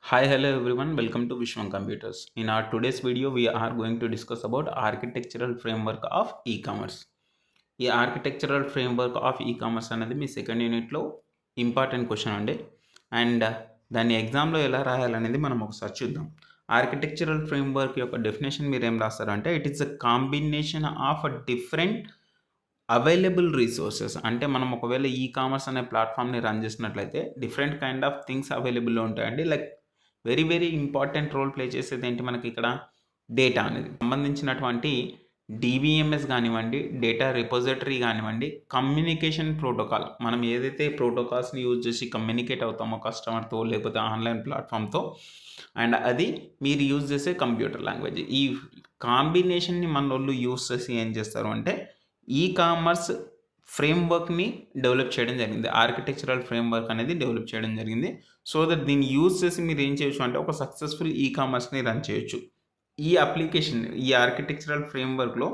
Hi, hello everyone. Welcome to Vishwan Computers. In our today's video, we are going to discuss about architectural framework of e-commerce. ఈ architectural framework of e commerce అనేది మీ second యూనిట్లో important question అండి. And దాన్ని ఎగ్జామ్లో ఎలా రాయాలనేది మనం ఒకసారి చూద్దాం. ఆర్కిటెక్చరల్ ఫ్రేమ్వర్క్ యొక్క డెఫినేషన్ మీరు ఏం రాస్తారంటే it is a combination of different available resources. అంటే మనం ఒకవేళ ఈ-కామర్స్ అనే ప్లాట్ఫామ్ని రన్ చేసినట్లయితే డిఫరెంట్ కైండ్ ఆఫ్ థింగ్స్ అవైలబుల్లో ఉంటాయండి. Like very important role play చేసేది ఏంటి మనకి ఇక్కడ డేటా అనేది సంబంధించినటువంటి డివిఎంఎస్ కానివ్వండి, డేటా రిపోజిటరీ కానివ్వండి, కమ్యూనికేషన్ ప్రోటోకాల్ మనం ఏదైతే ప్రోటోకాల్స్ని యూజ్ చేసి కమ్యూనికేట్ అవుతామో కస్టమర్తో లేకపోతే ఆన్లైన్ ప్లాట్ఫామ్తో, అండ్ అది మీరు యూజ్ చేసే కంప్యూటర్ లాంగ్వేజ్, ఈ కాంబినేషన్ని మన వాళ్ళు యూజ్ చేసి ఏం చేస్తారు అంటే ఈ-కామర్స్ ఫ్రేమ్వర్క్ని డెవలప్ చేయడం జరిగింది. ఆర్కిటెక్చరల్ ఫ్రేమ్వర్క్ అనేది డెవలప్ చేయడం జరిగింది. సో దట్ దీన్ని యూజ్ చేసి మీరు ఏం చేయొచ్చు అంటే ఒక సక్సెస్ఫుల్ ఈ-కామర్స్ని రన్ చేయొచ్చు. ఈ అప్లికేషన్ ఈ ఆర్కిటెక్చరల్ ఫ్రేమ్వర్క్లో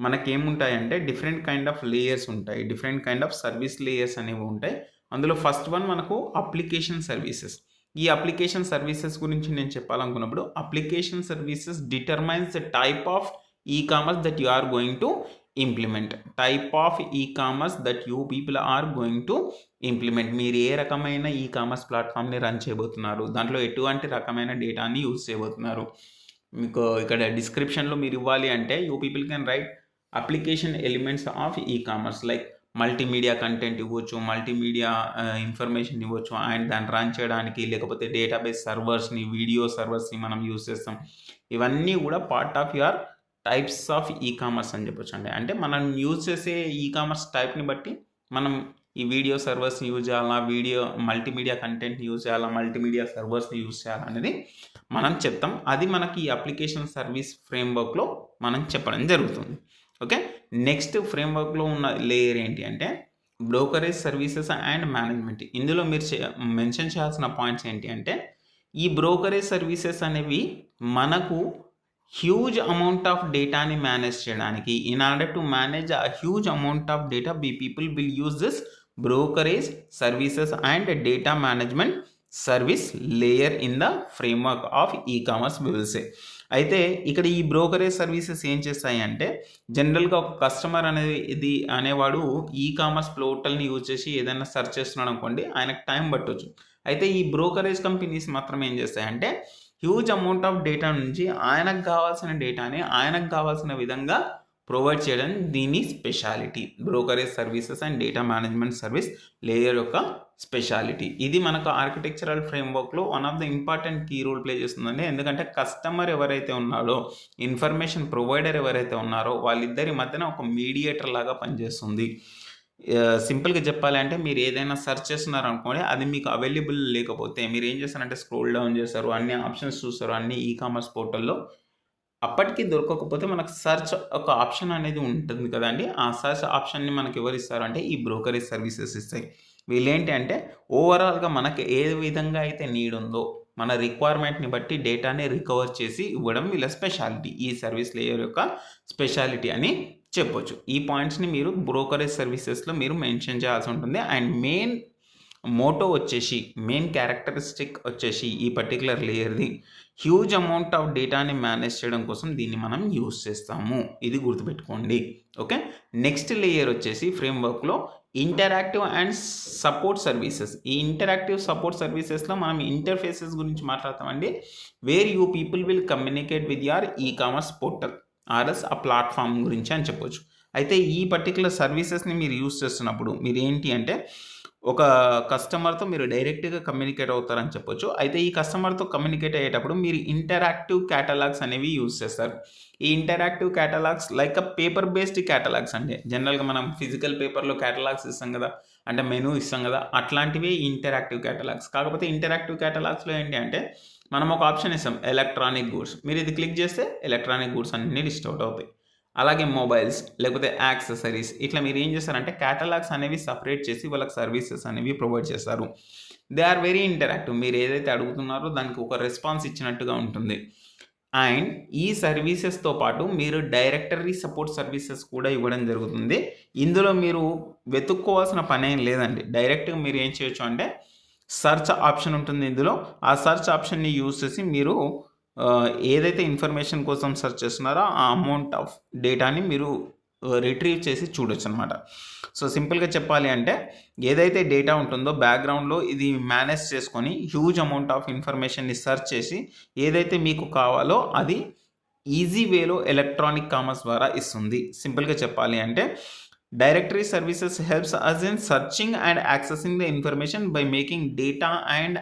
మనకేముంటాయంటే డిఫరెంట్ కైండ్ ఆఫ్ లేయర్స్ ఉంటాయి, different kind of service layers అనేవి ఉంటాయి. అందులో ఫస్ట్ వన్ మనకు అప్లికేషన్ సర్వీసెస్. ఈ అప్లికేషన్ సర్వీసెస్ గురించి నేను చెప్పాలనుకున్నప్పుడు application services determines the type of e-commerce that you are going to implement. Type of e-commerce that you people are going to implement. మీరు ఏ రకమైన ఈ-కామర్స్ ప్లాట్ఫామ్ని రన్ చేయబోతున్నారు, దాంట్లో ఎటువంటి రకమైన డేటాని యూజ్ చేయబోతున్నారు. మీకు ఇక్కడ డిస్క్రిప్షన్లో మీరు ఇవ్వాలి అంటే you people can write application elements of e-commerce like multimedia content ఇవ్వచ్చు, మల్టీమీడియా ఇన్ఫర్మేషన్ ఇవ్వచ్చు, అండ్ దాన్ని రన్ చేయడానికి లేకపోతే డేటాబేస్ సర్వర్స్ని, వీడియో సర్వర్స్ని మనం యూజ్ చేస్తాం. ఇవన్నీ కూడా part of your types of e-commerce అని చెప్పొచ్చు అండి. అంటే మనం యూజ్ చేసే ఈ-కామర్స్ టైప్ని బట్టి మనం ఈ వీడియో సర్వర్స్ని యూజ్ చేయాలా, మల్టీమీడియా కంటెంట్ని యూజ్ చేయాలా, మల్టీమీడియా సర్వర్స్ని యూజ్ చేయాలా అనేది మనం చెప్తాం. అది మనకి ఈ అప్లికేషన్ సర్వీస్ ఫ్రేమ్వర్క్లో మనం చెప్పడం జరుగుతుంది. ఓకే, నెక్స్ట్ ఫ్రేమ్వర్క్లో ఉన్న లేయర్ ఏంటి అంటే బ్రోకరేజ్ సర్వీసెస్ అండ్ మేనేజ్మెంట్. ఇందులో మీరు మెన్షన్ చేయాల్సిన పాయింట్స్ ఏంటి అంటే ఈ బ్రోకరేజ్ సర్వీసెస్ అనేవి మనకు హ్యూజ్ అమౌంట్ ఆఫ్ డేటాని మేనేజ్ చేయడానికి, in order to manage a huge amount of data people will use this brokerage services and data management service layer in the framework of e-commerce విల్సే. అయితే ఇక్కడ ఈ brokerage services ఏం చేస్తాయి అంటే జనరల్గా ఒక కస్టమర్ అనేవాడు ఈ-కామర్స్ పోర్టల్ని యూజ్ చేసి ఏదైనా సెర్చ్ చేస్తున్నాడు అనుకోండి, ఆయనకు టైం పట్టవచ్చు. అయితే ఈ బ్రోకరేజ్ కంపెనీస్ మాత్రం ఏం చేస్తాయంటే హ్యూజ్ అమౌంట్ ఆఫ్ డేటా నుంచి ఆయనకు కావాల్సిన డేటాని ఆయనకు కావాల్సిన విధంగా ప్రొవైడ్ చేయడం దీని speciality. Brokerage services and data management service layer యొక్క స్పెషాలిటీ. ఇది మనకు ఆర్కిటెక్చరల్ ఫ్రేమ్వర్క్లో one of the important key role play చేస్తుందండి. ఎందుకంటే కస్టమర్ ఎవరైతే ఉన్నారో, ఇన్ఫర్మేషన్ ప్రొవైడర్ ఎవరైతే ఉన్నారో వాళ్ళిద్దరి మధ్యన ఒక మీడియేటర్ లాగా పనిచేస్తుంది. సింపుల్గా చెప్పాలి అంటే మీరు ఏదైనా సెర్చ్ చేస్తున్నారు అనుకోండి, అది మీకు అవైలబుల్ లేకపోతే మీరు ఏం చేస్తారంటే స్క్రోల్ డౌన్ చేస్తారు, అన్ని ఆప్షన్స్ చూస్తారు అన్ని ఈ-కామర్స్ పోర్టల్లో. అప్పటికి దొరకకపోతే మనకు సెర్చ్ ఒక ఆప్షన్ అనేది ఉంటుంది కదండి, ఆ సెర్చ్ ఆప్షన్ని మనకు ఎవరు ఇస్తారు అంటే ఈ బ్రోకరేజ్ సర్వీసెస్ ఇస్తాయి. వీళ్ళేంటి అంటే ఓవరాల్గా మనకి ఏ విధంగా అయితే నీడ్ ఉందో మన రిక్వైర్మెంట్ని బట్టి డేటాని రికవర్ చేసి ఇవ్వడం వీళ్ళ స్పెషాలిటీ, ఈ సర్వీస్ లేయర్ యొక్క స్పెషాలిటీ అని చెప్పొచ్చు. ఈ పాయింట్స్ని మీరు బ్రోకరేజ్ సర్వీసెస్లో మీరు మెన్షన్ చేయాల్సి ఉంటుంది. అండ్ మెయిన్ మోటో వచ్చేసి, మెయిన్ క్యారెక్టరిస్టిక్ వచ్చేసి ఈ పర్టికులర్ లేయర్ది హ్యూజ్ అమౌంట్ ఆఫ్ డేటాని మేనేజ్ చేయడం కోసం దీన్ని మనం యూజ్ చేస్తాము. ఇది గుర్తుపెట్టుకోండి. ఓకే, నెక్స్ట్ లేయర్ వచ్చేసి ఫ్రేమ్వర్క్లో ఇంటరాక్టివ్ అండ్ సపోర్ట్ సర్వీసెస్. ఈ ఇంటరాక్టివ్ సపోర్ట్ సర్వీసెస్లో మనం ఇంటర్ఫేసెస్ గురించి మాట్లాడతామండి. Where you people will communicate with your e-commerce portal ఆర్ఎస్ ఆ ప్లాట్ఫామ్ గురించి అని చెప్పొచ్చు. అయితే ఈ పర్టికులర్ సర్వీసెస్ని మీరు యూజ్ చేస్తున్నప్పుడు మీరు ఏంటి అంటే ఒక కస్టమర్తో మీరు డైరెక్ట్గా కమ్యూనికేట్ అవుతారని చెప్పొచ్చు. అయితే ఈ కస్టమర్తో కమ్యూనికేట్ అయ్యేటప్పుడు మీరు ఇంటరాక్టివ్ క్యాటలాగ్స్ అనేవి యూజ్ చేస్తారు. ఈ interactive catalogues like a paper based catalogues అండి. జనరల్గా మనం ఫిజికల్ పేపర్లో క్యాటలాగ్స్ ఇస్తాం కదా, అంటే మెనూ ఇస్తాం కదా, అట్లాంటివి ఇంటరాక్టివ్ క్యాటలాగ్స్. కాకపోతే ఇంటరాక్టివ్ క్యాటలాగ్స్లో ఏంటి అంటే మనం ఒక ఆప్షన్ ఇస్తాం ఎలక్ట్రానిక్ గూడ్స్, మీరు ఇది క్లిక్ చేస్తే ఎలక్ట్రానిక్ గూడ్స్ అన్నీ లిస్ట్ అవుట్ అవుతాయి. అలాగే మొబైల్స్ లేకపోతే యాక్సెసరీస్, ఇట్లా మీరు ఏం చేస్తారంటే క్యాటలాగ్స్ అనేవి సపరేట్ చేసి వాళ్ళకి సర్వీసెస్ అనేవి ప్రొవైడ్ చేస్తారు. They are very interactive. మీరు ఏదైతే అడుగుతున్నారో దానికి ఒక రెస్పాన్స్ ఇచ్చినట్టుగా ఉంటుంది. అండ్ ఈ సర్వీసెస్తో పాటు మీరు డైరెక్టరీ సపోర్ట్ సర్వీసెస్ కూడా ఇవ్వడం జరుగుతుంది. ఇందులో మీరు వెతుక్కోవాల్సిన పని ఏం లేదండి. డైరెక్ట్గా మీరు ఏం చేయొచ్చు అంటే సెర్చ్ ఆప్షన్ ఉంటుంది ఇందులో. ఆ సెర్చ్ ఆప్షన్ని యూజ్ చేసి మీరు ఏదైతే ఇన్ఫర్మేషన్ కోసం సెర్చ్ చేస్తున్నారో ఆ అమౌంట్ ఆఫ్ డేటాని మీరు రిట్రీవ్ చేసి చూడొచ్చు అనమాట. సో సింపుల్గా చెప్పాలి అంటే ఏదైతే డేటా ఉంటుందో బ్యాక్గ్రౌండ్లో ఇది మేనేజ్ చేసుకొని హ్యూజ్ అమౌంట్ ఆఫ్ ఇన్ఫర్మేషన్ని సెర్చ్ చేసి ఏదైతే మీకు కావాలో అది ఈజీ వేలో ఎలక్ట్రానిక్ కామర్స్ ద్వారా ఇస్తుంది. సింపుల్గా చెప్పాలి అంటే directory services helps us in searching and accessing the information by making data and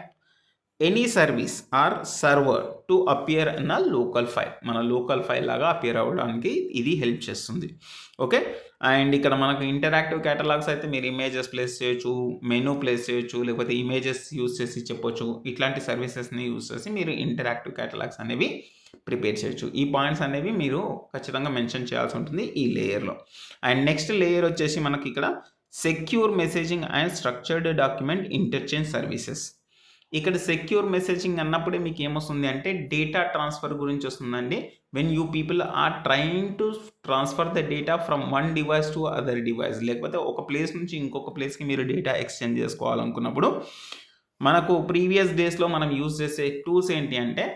any service or server to appear in a local file. మన లోకల్ ఫైల్ లాగా అపియర్ అవ్వడానికి ఇది హెల్ప్ చేస్తుంది. ఓకే, అండ్ ఇక్కడ మనకు ఇంటరాక్టివ్ కేటలాగ్స్ అయితే మీరు images place చేయొచ్చు, మెనూ ప్లేస్ చేయొచ్చు, లేకపోతే ఇమేజెస్ యూజ్ చేసి చెప్పొచ్చు. ఇట్లాంటి సర్వీసెస్ని యూజ్ చేసి మీరు ఇంటరాక్టివ్ కేటలాగ్స్ అనేవి ప్రిపేర్ చేయొచ్చు. ఈ పాయింట్స్ అనేవి మీరు ఖచ్చితంగా మెన్షన్ చేయాల్సి ఉంటుంది ఈ లేయర్లో. అండ్ నెక్స్ట్ లేయర్ వచ్చేసి మనకి ఇక్కడ secure messaging and structured document interchange services. ఇక్కడ సెక్యూర్ మెసేజింగ్ అన్నప్పుడే మీకు ఏమొస్తుంది అంటే డేటా ట్రాన్స్ఫర్ గురించి వస్తుందండి. When you people are trying to transfer the data from one device to other device, లేకపోతే ఒక ప్లేస్ నుంచి ఇంకొక ప్లేస్కి మీరు డేటా ఎక్స్చేంజ్ చేసుకోవాలనుకున్నప్పుడు మనకు ప్రీవియస్ డేస్లో మనం యూజ్ చేసే టూల్స్ ఏంటి అంటే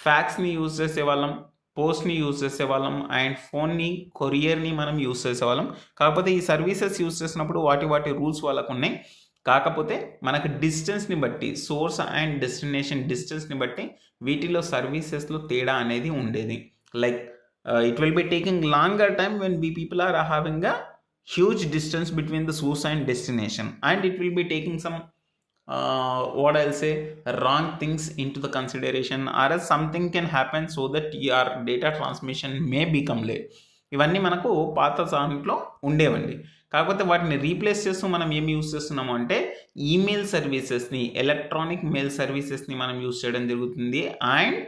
ఫ్యాక్స్ని యూజ్ చేసేవాళ్ళం, పోస్ట్ని యూజ్ చేసేవాళ్ళం, అండ్ ఫోన్ని, కొరియర్ని మనం యూజ్ చేసేవాళ్ళం. కాకపోతే ఈ సర్వీసెస్ యూజ్ చేసినప్పుడు వాటి రూల్స్ వాళ్ళకు ఉన్నాయి. కాకపోతే మనకు డిస్టెన్స్ని బట్టి, సోర్స్ అండ్ డెస్టినేషన్ డిస్టెన్స్ని బట్టి వీటిలో సర్వీసెస్లో తేడా అనేది ఉండేది. Like it will be taking longer time when we people are having a huge distance between the source and destination, and it will be taking some what I'll say wrong things into the consideration, or else something can happen so that your data transmission may become late. ఇవన్నీ మనకు పాత దాంట్లో ఉండేవండి. కాకపోతే వాటిని replace చేస్తూ మనం ఏమి యూజ్ చేస్తున్నాము అంటే ఈమెయిల్ సర్వీసెస్ని, ఎలక్ట్రానిక్ మెయిల్ సర్వీసెస్ని మనం యూజ్ చేయడం జరుగుతుంది. అండ్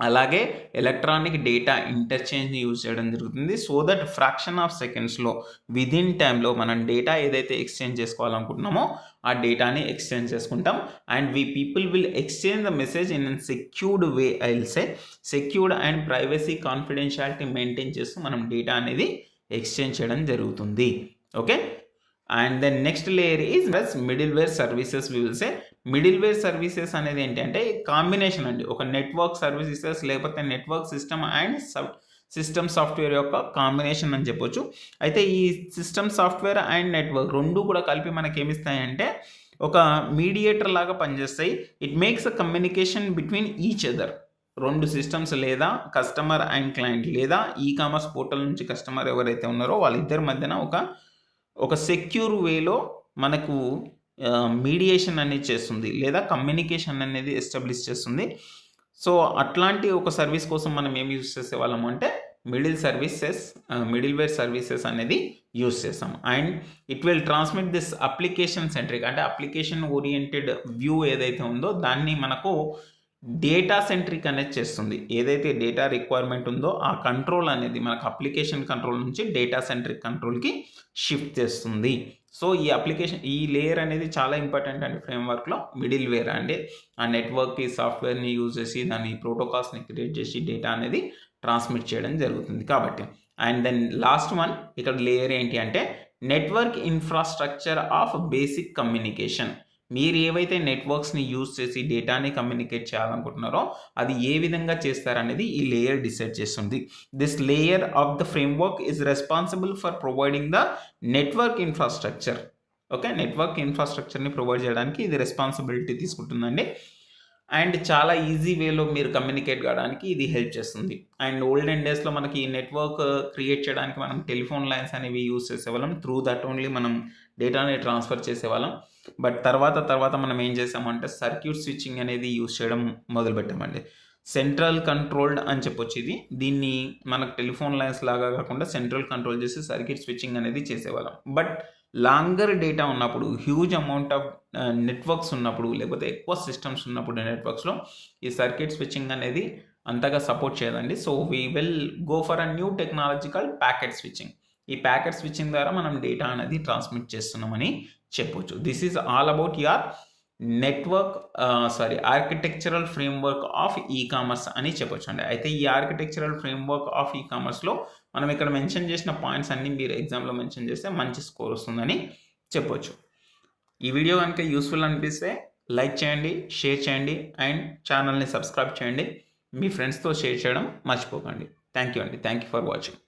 అలాగే ఎలక్ట్రానిక్ డేటా ఇంటర్చేంజ్ని యూజ్ చేయడం జరుగుతుంది. సో దట్ ఫ్రాక్షన్ ఆఫ్ సెకండ్స్లో విదిన్ టైంలో మనం డేటా ఏదైతే ఎక్స్చేంజ్ చేసుకోవాలనుకుంటున్నామో ఆ డేటాని ఎక్స్చేంజ్ చేసుకుంటాం. And we people will exchange the message in secured way. I will say secured and privacy confidentiality maintain చేస్తూ మనం డేటా అనేది ఎక్స్చేంజ్ చేయడం జరుగుతుంది. Okay, and then next layer is middleware services. We will say middleware services అనేది ఏంటంటే combination అండి, ఒక network services లేకపోతే network system and system software యొక్క కాంబినేషన్ అని చెప్పొచ్చు. అయితే ఈ సిస్టమ్ సాఫ్ట్వేర్ అండ్ నెట్వర్క్ రెండు కూడా కలిపి మనకి ఏమిస్తాయంటే ఒక మీడియేటర్ లాగా పనిచేస్తాయి. It makes a communication between each other. రెండు సిస్టమ్స్ లేదా కస్టమర్ అండ్ క్లయింట్ లేదా ఈ కామర్స్ పోర్టల్ నుంచి కస్టమర్ ఎవరైతే ఉన్నారో వాళ్ళిద్దరి మధ్యన ఒక సెక్యూర్ వేలో మనకు మీడియేషన్ అనేది చేస్తుంది లేదా కమ్యూనికేషన్ అనేది ఎస్టాబ్లిష్ చేస్తుంది. సో అట్లాంటి ఒక సర్వీస్ కోసం మనం ఏం యూజ్ చేసేవాళ్ళము అంటే మిడిల్వేర్ సర్వీసెస్ అనేది యూజ్ చేస్తాం. And it will transmit this application centric, అంటే అప్లికేషన్ ఓరియంటెడ్ వ్యూ ఏదైతే ఉందో దాన్ని మనకు డేటా సెంట్రిక్ అనేది చేస్తుంది. ఏదైతే డేటా రిక్వైర్మెంట్ ఉందో ఆ కంట్రోల్ అనేది మనకు అప్లికేషన్ కంట్రోల్ నుంచి డేటా సెంట్రిక్ కంట్రోల్కి షిఫ్ట్ చేస్తుంది. సో ఈ లేయర్ అనేది చాలా ఇంపార్టెంట్ అండి ఫ్రేమ్వర్క్లో. మిడిల్ వేర్ అంటే ఆ నెట్వర్క్కి సాఫ్ట్వేర్ని యూజ్ చేసి దాని ప్రోటోకాల్స్ని క్రియేట్ చేసి డేటా అనేది ట్రాన్స్మిట్ చేయడం జరుగుతుంది కాబట్టి. అండ్ దెన్ లాస్ట్ వన్ ఇక్కడ లేయర్ ఏంటి అంటే network infrastructure of basic communication. మీరు ఏవైతే నెట్వర్క్స్ని యూజ్ చేసి డేటాని కమ్యూనికేట్ చేయాలనుకుంటున్నారో అది ఏ విధంగా చేస్తారనేది ఈ లేయర్ డిసైడ్ చేస్తుంది. This layer of the framework is responsible for providing the network infrastructure. Okay, network ఇన్ఫ్రాస్ట్రక్చర్ని ప్రొవైడ్ చేయడానికి ఇది రెస్పాన్సిబిలిటీ తీసుకుంటుందండి. అండ్ చాలా ఈజీ వేలో మీరు కమ్యూనికేట్ కావడానికి ఇది హెల్ప్ చేస్తుంది. అండ్ ఓల్డెన్ డేస్లో మనకి నెట్వర్క్ క్రియేట్ చేయడానికి మనం టెలిఫోన్ లైన్స్ అనేవి యూజ్ చేసేవాళ్ళం. త్రూ దట్ ఓన్లీ మనం డేటాని ట్రాన్స్ఫర్ చేసేవాళ్ళం. బట్ తర్వాత మనం ఏం చేసామంటే సర్క్యూట్ స్విచ్చింగ్ అనేది యూజ్ చేయడం మొదలుపెట్టామండి. సెంట్రల్ కంట్రోల్డ్ అని చెప్పొచ్చు ఇది. దీన్ని మనకు టెలిఫోన్ లైన్స్ లాగా కాకుండా సెంట్రల్ కంట్రోల్ చేసి సర్క్యూట్ స్విచ్చింగ్ అనేది చేసేవాళ్ళం. బట్ లాంగర్ డేటా ఉన్నప్పుడు, హ్యూజ్ అమౌంట్ ఆఫ్ నెట్వర్క్స్ ఉన్నప్పుడు, లేకపోతే ఎక్కువ సిస్టమ్స్ ఉన్నప్పుడు నెట్వర్క్స్లో ఈ సర్క్యూట్ స్విచ్చింగ్ అనేది అంతగా సపోర్ట్ చేయదండి. So we will go for a new technological packet switching. ఈ ప్యాకెట్ స్విచ్చింగ్ ద్వారా మనం డేటా అనేది ట్రాన్స్మిట్ చేస్తున్నామని చెప్పొచ్చు. This is all about your architectural framework of e-commerce అని చెప్పొచ్చు అండి. అయితే ఈ ఆర్కిటెక్చరల్ ఫ్రేమ్వర్క్ ఆఫ్ ఈ కామర్స్లో మనం ఇక్కడ మెన్షన్ చేసిన పాయింట్స్ అన్ని మీరు ఎగ్జామ్లో మెన్షన్ చేస్తే మంచి స్కోర్ వస్తుందని చెప్పొచ్చు. ఈ వీడియో కనుక యూస్ఫుల్ అనిపిస్తే లైక్ చేయండి, షేర్ చేయండి అండ్ ఛానల్ని సబ్స్క్రైబ్ చేయండి. మీ ఫ్రెండ్స్తో షేర్ చేయడం మర్చిపోకండి. థ్యాంక్ యూ అండి. Thank you for watching.